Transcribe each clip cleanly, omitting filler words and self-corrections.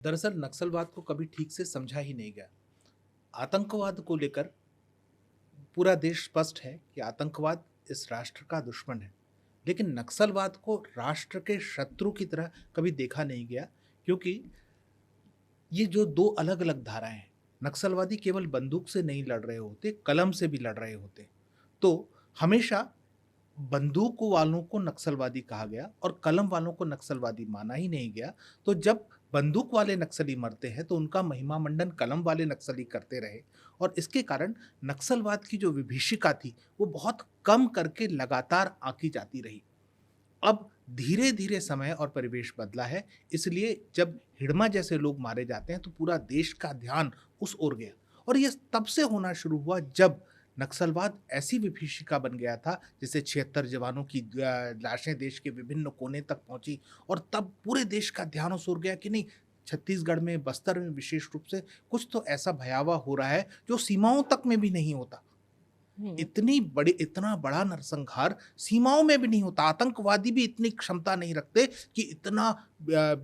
दरअसल नक्सलवाद को कभी ठीक से समझा ही नहीं गया। आतंकवाद को लेकर पूरा देश स्पष्ट है कि आतंकवाद इस राष्ट्र का दुश्मन है। लेकिन नक्सलवाद को राष्ट्र के शत्रु की तरह कभी देखा नहीं गया, क्योंकि ये जो 2 अलग-अलग धाराएँ हैं, नक्सलवादी केवल बंदूक से नहीं लड़ रहे होते, कलम से भी लड़ रहे होते। तो हमेशा बंदूक वालों को नक्सलवादी कहा गया और कलम वालों को नक्सलवादी माना ही नहीं गया। तो जब बंदूक वाले नक्सली मरते हैं तो उनका महिमा मंडन कलम वाले नक्सली करते रहे, और इसके कारण नक्सलवाद की जो विभीषिका थी वो बहुत कम करके लगातार आंकी जाती रही। अब धीरे-धीरे समय और परिवेश बदला है, इसलिए जब हिड़मा जैसे लोग मारे जाते हैं तो पूरा देश का ध्यान उस ओर गया, और ये तब से होना शुरू हुआ जब नक्सलवाद ऐसी विभीषिका बन गया था, जिससे 76 जवानों की लाशें देश के विभिन्न कोने तक पहुंची, और तब पूरे देश का ध्यान उस ओर गया कि नहीं, छत्तीसगढ़ में, बस्तर में विशेष रूप से कुछ तो ऐसा भयावह हो रहा है जो सीमाओं तक में भी नहीं होता। हुँ। इतना बड़ा नरसंहार सीमाओं में भी नहीं होता। आतंकवादी भी इतनी क्षमता नहीं रखते कि इतना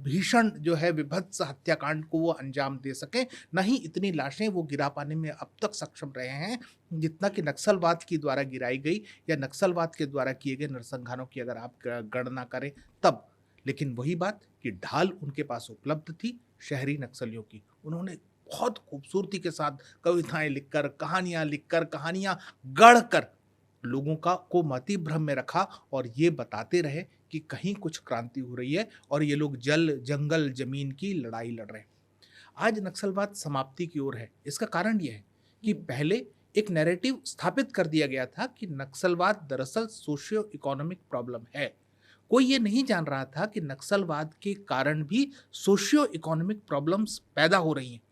भीषण जो है विभत्स हत्याकांड को वो अंजाम दे सकें। ना ही इतनी लाशें वो गिरा पाने में अब तक सक्षम रहे हैं, जितना कि नक्सलवाद के द्वारा गिराई गई या नक्सलवाद के द्वारा किए गए नरसंहारों की अगर आप गणना करें तब। लेकिन वही बात कि ढाल उनके पास उपलब्ध थी शहरी नक्सलियों की। उन्होंने बहुत खूबसूरती के साथ कविताएँ लिखकर, कहानियाँ लिखकर, कहानियाँ गढ़कर लोगों का को मतिभ्रम में रखा, और ये बताते रहे कि कहीं कुछ क्रांति हो रही है और ये लोग जल, जंगल, ज़मीन की लड़ाई लड़ रहे हैं। आज नक्सलवाद समाप्ति की ओर है। इसका कारण ये है कि हुँ। पहले एक नैरेटिव स्थापित कर दिया गया था कि नक्सलवाद दरअसल सोशियो इकोनॉमिक प्रॉब्लम है। कोई ये नहीं जान रहा था कि नक्सलवाद के कारण भी सोशियो इकोनॉमिक प्रॉब्लम्स पैदा हो रही हैं।